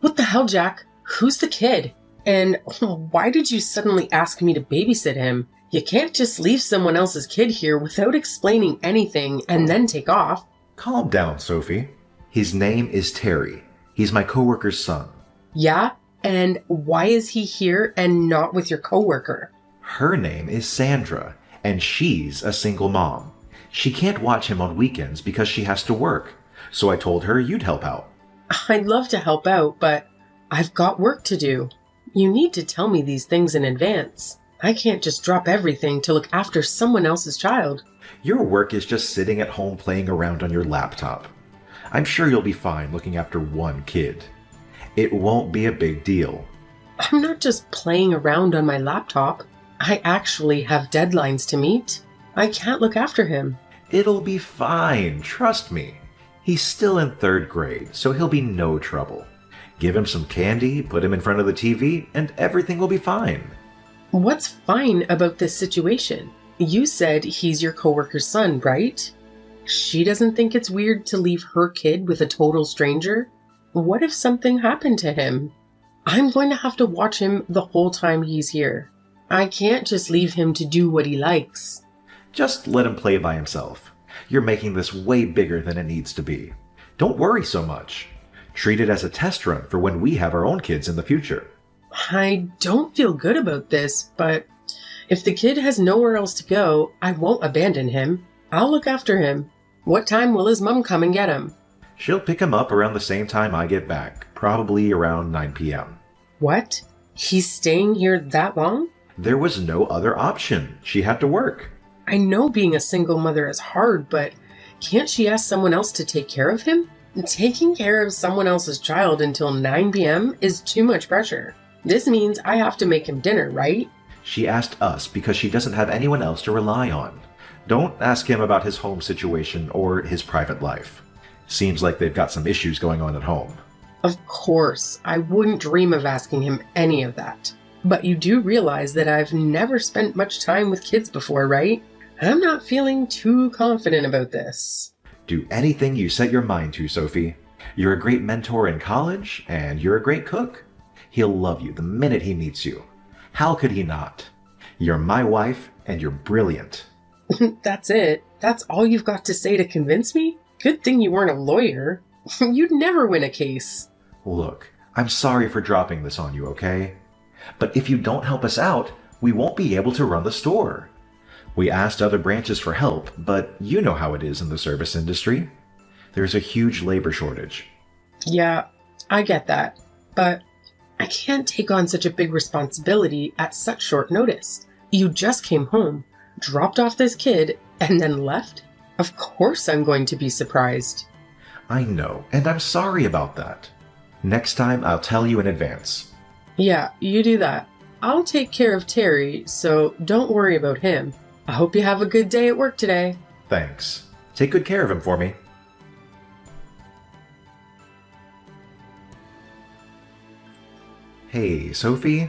What the hell, Jack? Who's the kid? And why did you suddenly ask me to babysit him? You can't just leave someone else's kid here without explaining anything and then take off. Calm down, Sophie. His name is Terry. He's my coworker's son. Yeah? And why is he here and not with your coworker? Her name is Sandra, and she's a single mom. She can't watch him on weekends because she has to work. So I told her you'd help out. I'd love to help out, but I've got work to do. You need to tell me these things in advance. I can't just drop everything to look after someone else's child. Your work is just sitting at home playing around on your laptop. I'm sure you'll be fine looking after one kid. It won't be a big deal. I'm not just playing around on my laptop. I actually have deadlines to meet. I can't look after him. It'll be fine, trust me. He's still in 3rd grade, so he'll be no trouble. Give him some candy, put him in front of the TV, and everything will be fine. What's fine about this situation? You said he's your coworker's son, right? She doesn't think it's weird to leave her kid with a total stranger? What if something happened to him? I'm going to have to watch him the whole time he's here. I can't just leave him to do what he likes. Just let him play by himself. You're making this way bigger than it needs to be. Don't worry so much. Treat it as a test run for when we have our own kids in the future. I don't feel good about this, but if the kid has nowhere else to go, I won't abandon him. I'll look after him. What time will his mom come and get him? She'll pick him up around the same time I get back, probably around 9 p.m. What? He's staying here that long? There was no other option. She had to work. I know being a single mother is hard, but can't she ask someone else to take care of him? Taking care of someone else's child until 9 p.m. is too much pressure. This means I have to make him dinner, right? She asked us because she doesn't have anyone else to rely on. Don't ask him about his home situation or his private life. Seems like they've got some issues going on at home. Of course, I wouldn't dream of asking him any of that. But you do realize that I've never spent much time with kids before, right? I'm not feeling too confident about this. Do anything you set your mind to, Sophie. You're a great mentor in college, and you're a great cook. He'll love you the minute he meets you. How could he not? You're my wife, and you're brilliant. That's it? That's all you've got to say to convince me? Good thing you weren't a lawyer. You'd never win a case. Look, I'm sorry for dropping this on you, okay? But if you don't help us out, we won't be able to run the store. We asked other branches for help, but you know how it is in the service industry. There's a huge labor shortage. Yeah, I get that. But I can't take on such a big responsibility at such short notice. You just came home, dropped off this kid, and then left? Of course I'm going to be surprised. I know, and I'm sorry about that. Next time I'll tell you in advance. Yeah, you do that. I'll take care of Terry, so don't worry about him. I hope you have a good day at work today. Thanks. Take good care of him for me. Hey, Sophie.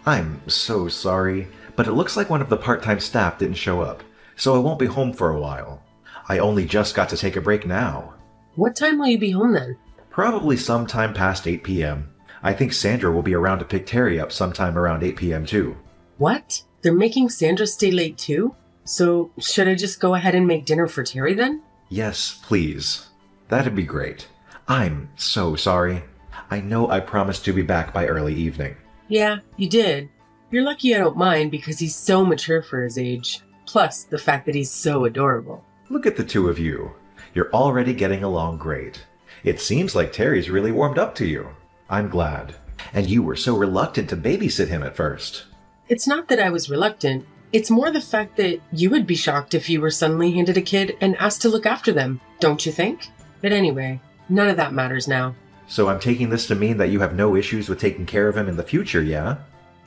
I'm so sorry, but it looks like one of the part-time staff didn't show up, so I won't be home for a while. I only just got to take a break now. What time will you be home then? Probably sometime past 8 p.m. I think Sandra will be around to pick Terry up sometime around 8 p.m. too. What? They're making Sandra stay late too? So should I just go ahead and make dinner for Terry then? Yes, please. That'd be great. I'm so sorry. I know I promised to be back by early evening. Yeah, you did. You're lucky I don't mind because he's so mature for his age. Plus, the fact that he's so adorable. Look at the two of you. You're already getting along great. It seems like Terry's really warmed up to you. I'm glad. And you were so reluctant to babysit him at first. It's not that I was reluctant. It's more the fact that you would be shocked if you were suddenly handed a kid and asked to look after them, don't you think? But anyway, none of that matters now. So I'm taking this to mean that you have no issues with taking care of him in the future, yeah?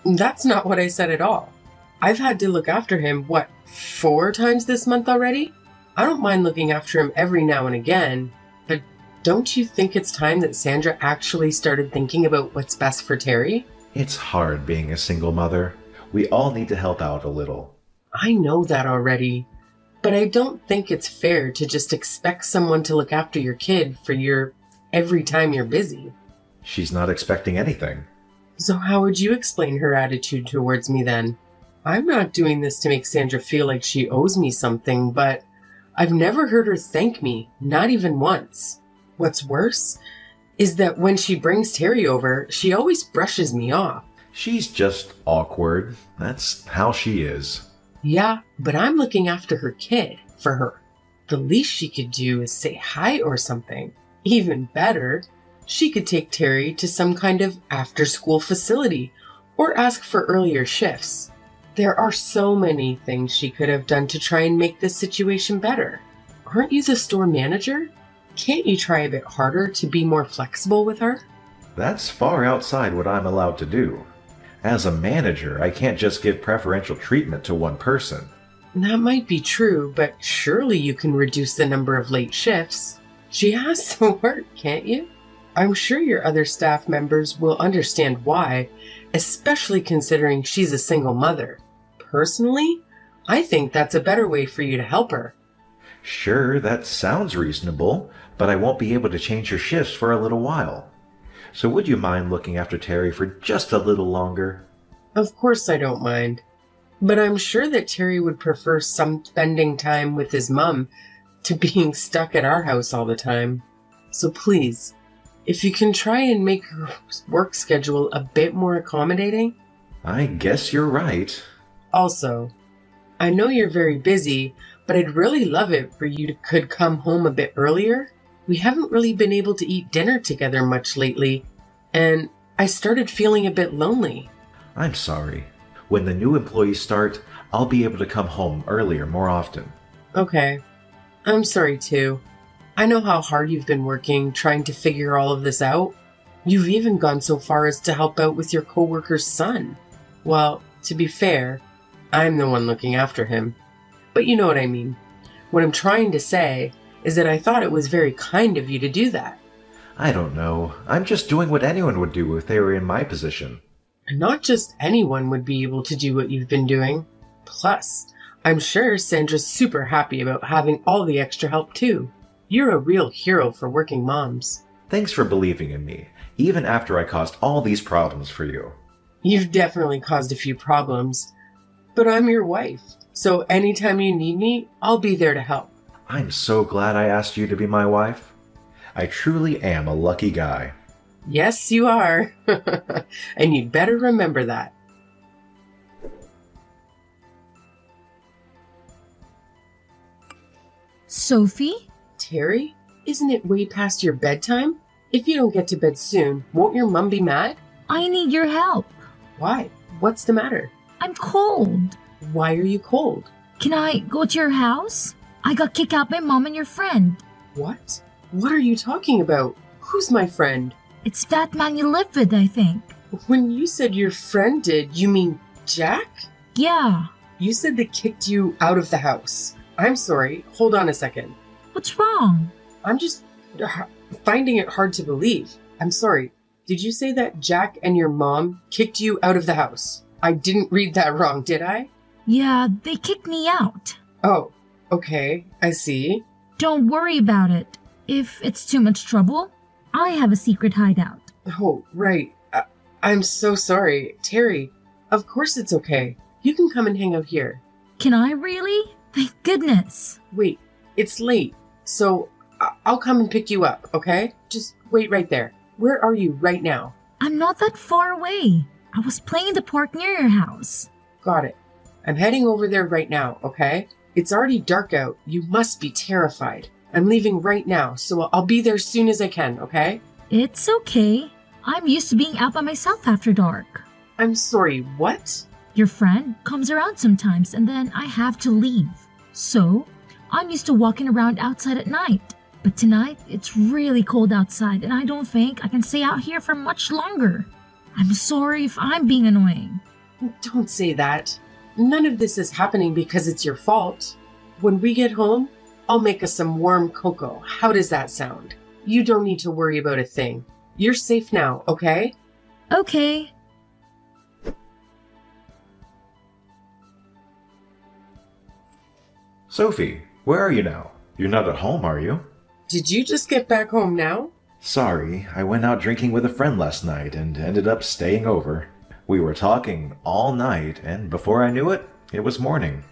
That's not what I said at all. I've had to look after him, 4 times this month already? I don't mind looking after him every now and again, but don't you think it's time that Sandra actually started thinking about what's best for Terry? It's hard being a single mother. We all need to help out a little. I know that already, but I don't think it's fair to just expect someone to look after your kid for every time you're busy. She's not expecting anything. So how would you explain her attitude towards me then? I'm not doing this to make Sandra feel like she owes me something, but I've never heard her thank me, not even once. What's worse is that when she brings Terry over, she always brushes me off. She's just awkward. That's how she is. Yeah, but I'm looking after her kid for her. The least she could do is say hi or something. Even better, she could take Terry to some kind of after-school facility or ask for earlier shifts. There are so many things she could have done to try and make this situation better. Aren't you the store manager? Can't you try a bit harder to be more flexible with her? That's far outside what I'm allowed to do. As a manager, I can't just give preferential treatment to one person. That might be true, but surely you can reduce the number of late shifts. She has to work, can't you? I'm sure your other staff members will understand why, especially considering she's a single mother. Personally, I think that's a better way for you to help her. Sure, that sounds reasonable, but I won't be able to change her shifts for a little while. So would you mind looking after Terry for just a little longer? Of course I don't mind. But I'm sure that Terry would prefer some spending time with his mom to being stuck at our house all the time. So please, if you can try and make her work schedule a bit more accommodating. I guess you're right. Also, I know you're very busy, but I'd really love it for you to could come home a bit earlier. We haven't really been able to eat dinner together much lately, and I started feeling a bit lonely. I'm sorry. When the new employees start, I'll be able to come home earlier more often. Okay. I'm sorry too. I know how hard you've been working trying to figure all of this out. You've even gone so far as to help out with your coworker's son. Well, to be fair, I'm the one looking after him. But you know what I mean. What I'm trying to say is that I thought it was very kind of you to do that. I don't know. I'm just doing what anyone would do if they were in my position. And not just anyone would be able to do what you've been doing. Plus, I'm sure Sandra's super happy about having all the extra help too. You're a real hero for working moms. Thanks for believing in me, even after I caused all these problems for you. You've definitely caused a few problems, but I'm your wife, so anytime you need me, I'll be there to help. I'm so glad I asked you to be my wife. I truly am a lucky guy. Yes, you are. And you'd better remember that. Sophie? Terry, isn't it way past your bedtime? If you don't get to bed soon, won't your mum be mad? I need your help. Why? What's the matter? I'm cold. Why are you cold? Can I go to your house? I got kicked out by Mom and your friend. What? What are you talking about? Who's my friend? It's that man you live with, I think. When you said your friend did, you mean Jack? Yeah. You said they kicked you out of the house. I'm sorry. Hold on a second. What's wrong? I'm just finding it hard to believe. I'm sorry. Did you say that Jack and your mom kicked you out of the house? I didn't read that wrong, did I? Yeah, they kicked me out. Oh, okay. I see. Don't worry about it. If it's too much trouble, I have a secret hideout. Oh, right. I'm so sorry. Terry, of course it's okay. You can come and hang out here. Can I really? Thank goodness. Wait, it's late, so I'll come and pick you up, okay? Just wait right there. Where are you right now? I'm not that far away. I was playing in the park near your house. Got it. I'm heading over there right now, okay? It's already dark out. You must be terrified. I'm leaving right now, so I'll be there as soon as I can, okay? It's okay. I'm used to being out by myself after dark. I'm sorry, what? Your friend comes around sometimes and then I have to leave. So, I'm used to walking around outside at night. But tonight, it's really cold outside and I don't think I can stay out here for much longer. I'm sorry if I'm being annoying. Don't say that. None of this is happening because it's your fault. When we get home, I'll make us some warm cocoa. How does that sound? You don't need to worry about a thing. You're safe now, okay? Okay. Sophie, where are you now? You're not at home, are you? Did you just get back home now? Sorry, I went out drinking with a friend last night and ended up staying over. We were talking all night, and before I knew it, it was morning.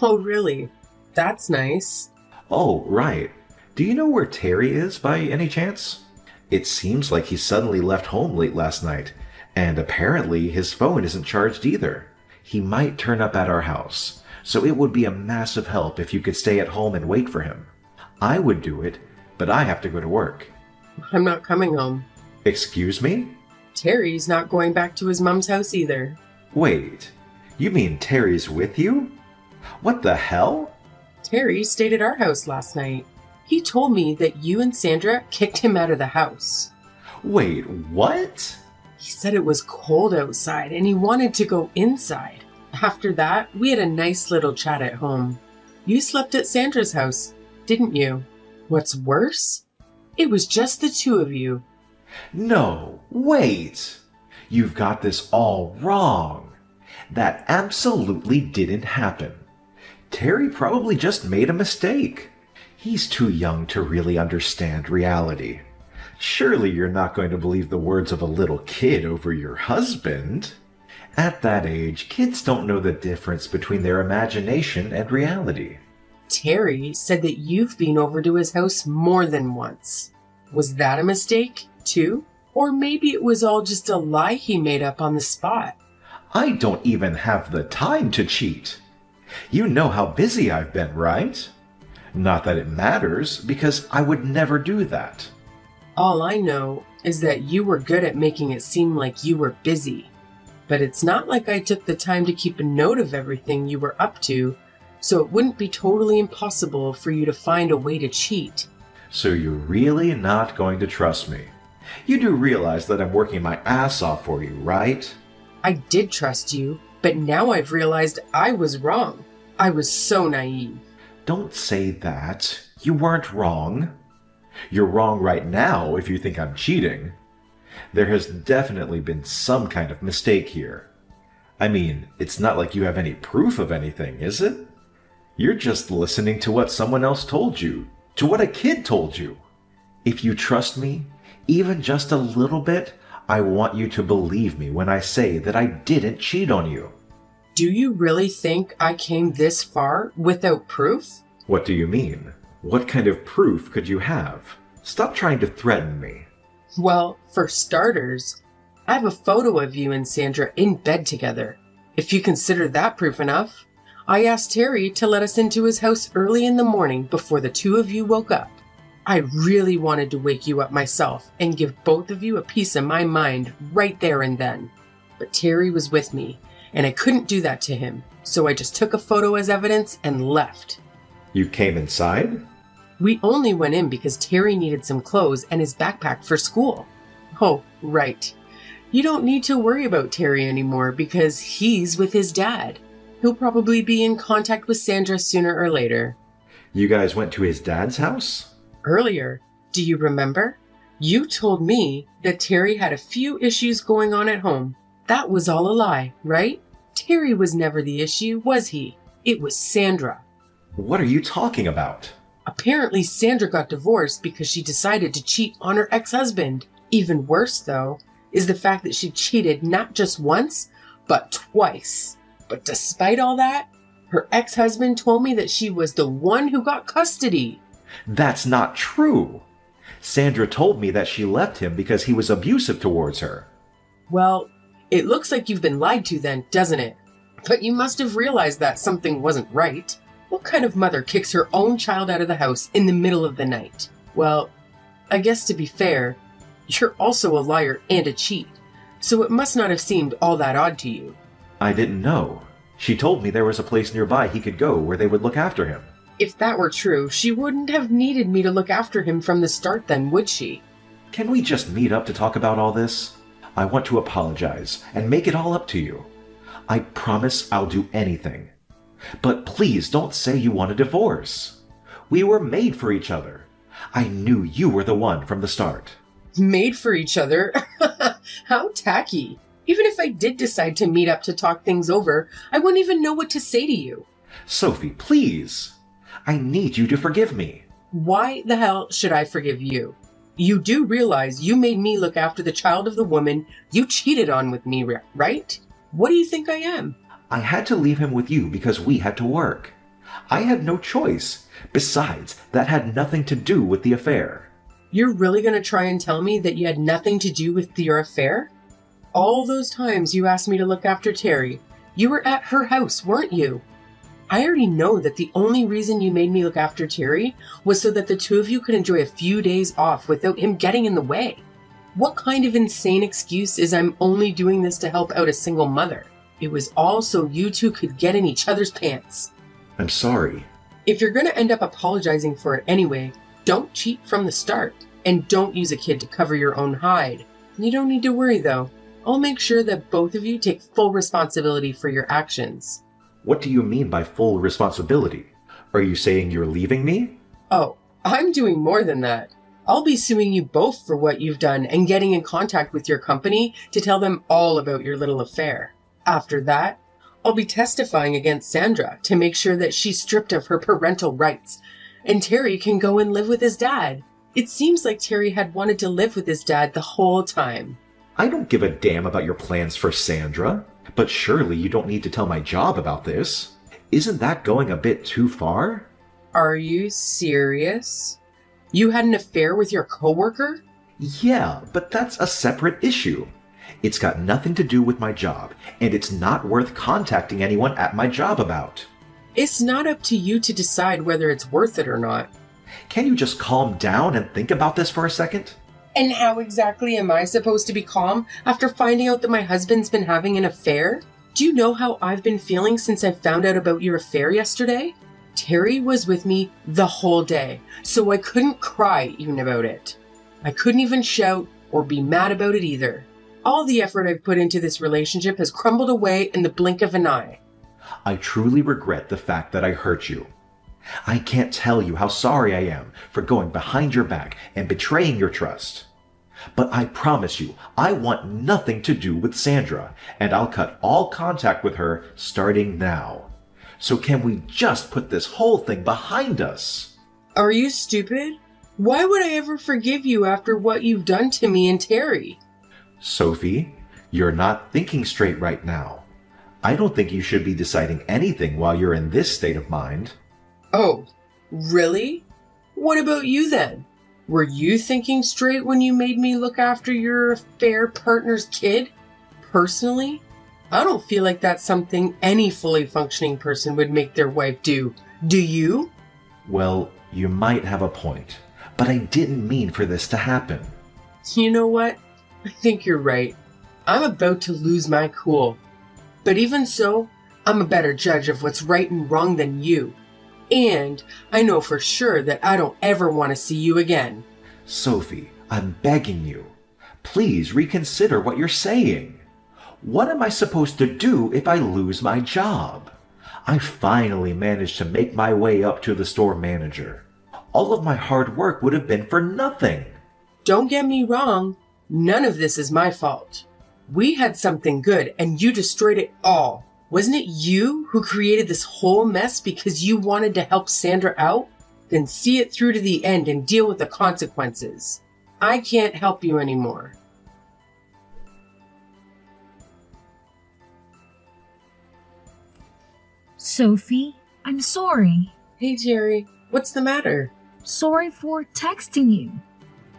Oh, really? That's nice. Oh, right. Do you know where Terry is by any chance? It seems like he suddenly left home late last night, and apparently his phone isn't charged either. He might turn up at our house, so it would be a massive help if you could stay at home and wait for him. I would do it, but I have to go to work. I'm not coming home. Excuse me? Terry's not going back to his mom's house either. Wait, you mean Terry's with you? What the hell? Terry stayed at our house last night. He told me that you and Sandra kicked him out of the house. Wait, what? He said it was cold outside and he wanted to go inside. After that, we had a nice little chat at home. You slept at Sandra's house, didn't you? What's worse? It was just the two of you. No, wait. You've got this all wrong. That absolutely didn't happen. Terry probably just made a mistake. He's too young to really understand reality. Surely you're not going to believe the words of a little kid over your husband. At that age, kids don't know the difference between their imagination and reality. Terry said that you've been over to his house more than once. Was that a mistake, too? Or maybe it was all just a lie he made up on the spot. I don't even have the time to cheat. You know how busy I've been, right? Not that it matters, because I would never do that. All I know is that you were good at making it seem like you were busy. But it's not like I took the time to keep a note of everything you were up to, so it wouldn't be totally impossible for you to find a way to cheat. So you're really not going to trust me? You do realize that I'm working my ass off for you, right? I did trust you, but now I've realized I was wrong. I was so naive. Don't say that. You weren't wrong. You're wrong right now if you think I'm cheating. There has definitely been some kind of mistake here. I mean, it's not like you have any proof of anything, is it? You're just listening to what someone else told you, to what a kid told you. If you trust me, even just a little bit, I want you to believe me when I say that I didn't cheat on you. Do you really think I came this far without proof? What do you mean? What kind of proof could you have? Stop trying to threaten me. Well, for starters, I have a photo of you and Sandra in bed together. If you consider that proof enough, I asked Terry to let us into his house early in the morning before the two of you woke up. I really wanted to wake you up myself and give both of you a piece of my mind right there and then. But Terry was with me, and I couldn't do that to him, so I just took a photo as evidence and left. You came inside? We only went in because Terry needed some clothes and his backpack for school. Oh, right. You don't need to worry about Terry anymore because he's with his dad. He'll probably be in contact with Sandra sooner or later. You guys went to his dad's house? Earlier, do you remember? You told me that Terry had a few issues going on at home. That was all a lie, right? Terry was never the issue, was he? It was Sandra. What are you talking about? Apparently, Sandra got divorced because she decided to cheat on her ex-husband. Even worse, though, is the fact that she cheated not just once, but twice. But despite all that, her ex-husband told me that she was the one who got custody. That's not true. Sandra told me that she left him because he was abusive towards her. Well, it looks like you've been lied to then, doesn't it? But you must have realized that something wasn't right. What kind of mother kicks her own child out of the house in the middle of the night? Well, I guess to be fair, you're also a liar and a cheat, so it must not have seemed all that odd to you. I didn't know. She told me there was a place nearby he could go where they would look after him. If that were true, she wouldn't have needed me to look after him from the start then, would she? Can we just meet up to talk about all this? I want to apologize and make it all up to you. I promise I'll do anything. But please don't say you want a divorce. We were made for each other. I knew you were the one from the start. Made for each other? How tacky. Even if I did decide to meet up to talk things over, I wouldn't even know what to say to you. Sophie, please. I need you to forgive me. Why the hell should I forgive you? You do realize you made me look after the child of the woman you cheated on with me, right? What do you think I am? I had to leave him with you because we had to work. I had no choice. Besides, that had nothing to do with the affair. You're really going to try and tell me that you had nothing to do with your affair? All those times you asked me to look after Terry, you were at her house, weren't you? I already know that the only reason you made me look after Terry was so that the two of you could enjoy a few days off without him getting in the way. What kind of insane excuse is I'm only doing this to help out a single mother? It was all so you two could get in each other's pants. I'm sorry. If you're going to end up apologizing for it anyway, don't cheat from the start. And don't use a kid to cover your own hide. You don't need to worry, though. I'll make sure that both of you take full responsibility for your actions. What do you mean by full responsibility? Are you saying you're leaving me? Oh, I'm doing more than that. I'll be suing you both for what you've done and getting in contact with your company to tell them all about your little affair. After that, I'll be testifying against Sandra to make sure that she's stripped of her parental rights and Terry can go and live with his dad. It seems like Terry had wanted to live with his dad the whole time. I don't give a damn about your plans for Sandra, but surely you don't need to tell my job about this. Isn't that going a bit too far? Are you serious? You had an affair with your coworker? Yeah, but that's a separate issue. It's got nothing to do with my job, and it's not worth contacting anyone at my job about. It's not up to you to decide whether it's worth it or not. Can you just calm down and think about this for a second? And how exactly am I supposed to be calm after finding out that my husband's been having an affair? Do you know how I've been feeling since I found out about your affair yesterday? Terry was with me the whole day, so I couldn't cry even about it. I couldn't even shout or be mad about it either. All the effort I've put into this relationship has crumbled away in the blink of an eye. I truly regret the fact that I hurt you. I can't tell you how sorry I am for going behind your back and betraying your trust. But I promise you, I want nothing to do with Sandra, and I'll cut all contact with her starting now. So can we just put this whole thing behind us? Are you stupid? Why would I ever forgive you after what you've done to me and Terry? Sophie, you're not thinking straight right now. I don't think you should be deciding anything while you're in this state of mind. Oh, really? What about you then? Were you thinking straight when you made me look after your affair partner's kid? Personally, I don't feel like that's something any fully functioning person would make their wife do. Do you? Well, you might have a point, but I didn't mean for this to happen. You know what? I think you're right. I'm about to lose my cool. But even so, I'm a better judge of what's right and wrong than you. And I know for sure that I don't ever want to see you again. Sophie, I'm begging you. Please reconsider what you're saying. What am I supposed to do if I lose my job? I finally managed to make my way up to the store manager. All of my hard work would have been for nothing. Don't get me wrong. None of this is my fault. We had something good and you destroyed it all. Wasn't it you who created this whole mess because you wanted to help Sandra out? Then see it through to the end and deal with the consequences. I can't help you anymore. Sophie, I'm sorry. Hey, Jerry, what's the matter? Sorry for texting you.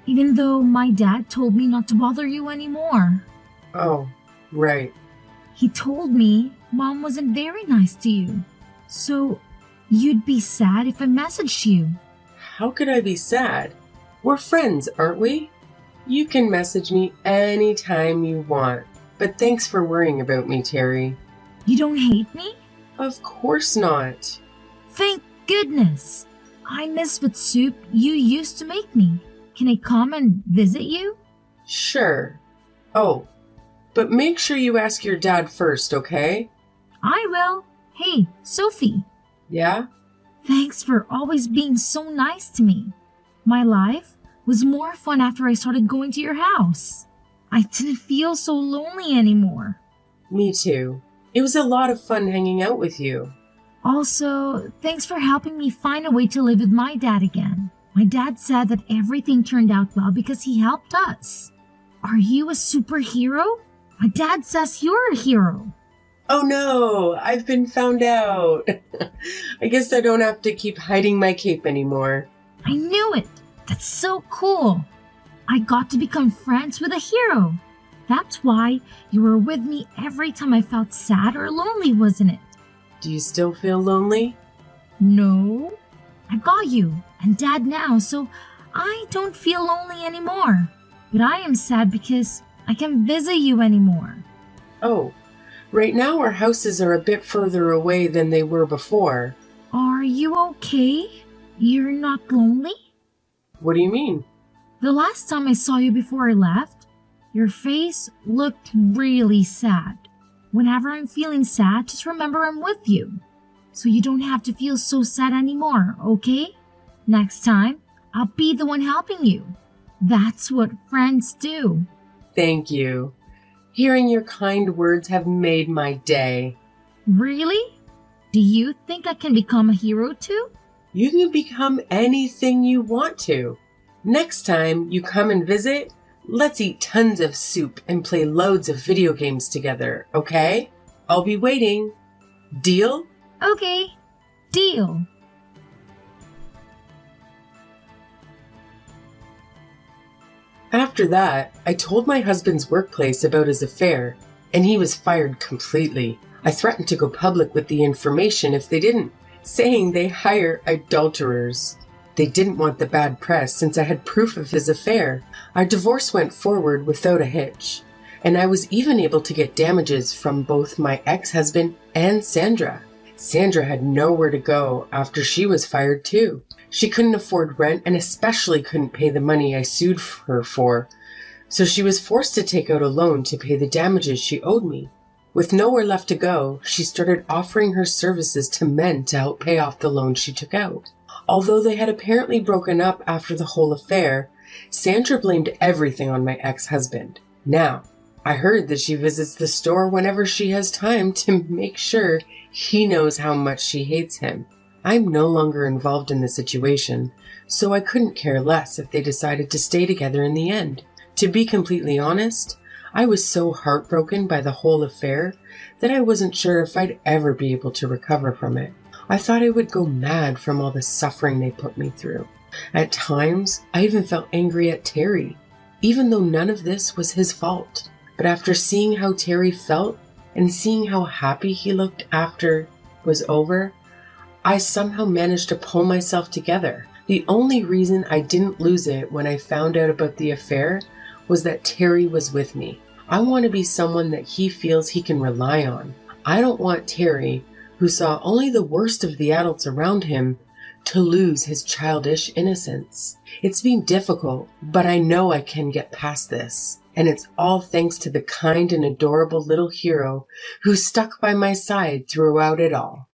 Even though my dad told me not to bother you anymore. Oh, right. He told me Mom wasn't very nice to you. So you'd be sad if I messaged you. How could I be sad? We're friends, aren't we? You can message me anytime you want. But thanks for worrying about me, Terry. You don't hate me? Of course not. Thank goodness. I miss the soup you used to make me. Can I come and visit you? Sure. Oh, but make sure you ask your dad first, okay? I will. Hey, Sophie. Yeah? Thanks for always being so nice to me. My life was more fun after I started going to your house. I didn't feel so lonely anymore. Me too. It was a lot of fun hanging out with you. Also, thanks for helping me find a way to live with my dad again. My dad said that everything turned out well because he helped us. Are you a superhero? My dad says you're a hero. Oh no, I've been found out. I guess I don't have to keep hiding my cape anymore. I knew it. That's so cool. I got to become friends with a hero. That's why you were with me every time I felt sad or lonely, wasn't it? Do you still feel lonely? No. I got you and Dad now, so I don't feel lonely anymore. But I am sad because I can't visit you anymore. Oh, right now our houses are a bit further away than they were before. Are you okay? You're not lonely? What do you mean? The last time I saw you before I left, your face looked really sad. Whenever I'm feeling sad, just remember I'm with you. So you don't have to feel so sad anymore, okay? Next time, I'll be the one helping you. That's what friends do. Thank you. Hearing your kind words have made my day. Really? Do you think I can become a hero too? You can become anything you want to. Next time you come and visit, let's eat tons of soup and play loads of video games together, okay? I'll be waiting. Deal? Okay, deal. After that, I told my husband's workplace about his affair, and he was fired completely. I threatened to go public with the information if they didn't, saying they hire adulterers. They didn't want the bad press since I had proof of his affair. Our divorce went forward without a hitch, and I was even able to get damages from both my ex-husband and Sandra. Sandra had nowhere to go after she was fired too. She couldn't afford rent and especially couldn't pay the money I sued her for, so she was forced to take out a loan to pay the damages she owed me. With nowhere left to go, she started offering her services to men to help pay off the loan she took out. Although they had apparently broken up after the whole affair, Sandra blamed everything on my ex-husband. Now, I heard that she visits the store whenever she has time to make sure he knows how much she hates him. I'm no longer involved in the situation, so I couldn't care less if they decided to stay together in the end. To be completely honest, I was so heartbroken by the whole affair that I wasn't sure if I'd ever be able to recover from it. I thought I would go mad from all the suffering they put me through. At times, I even felt angry at Terry, even though none of this was his fault. But after seeing how Terry felt and seeing how happy he looked after it was over, I somehow managed to pull myself together. The only reason I didn't lose it when I found out about the affair was that Terry was with me. I want to be someone that he feels he can rely on. I don't want Terry, who saw only the worst of the adults around him, to lose his childish innocence. It's been difficult, but I know I can get past this. And it's all thanks to the kind and adorable little hero who stuck by my side throughout it all.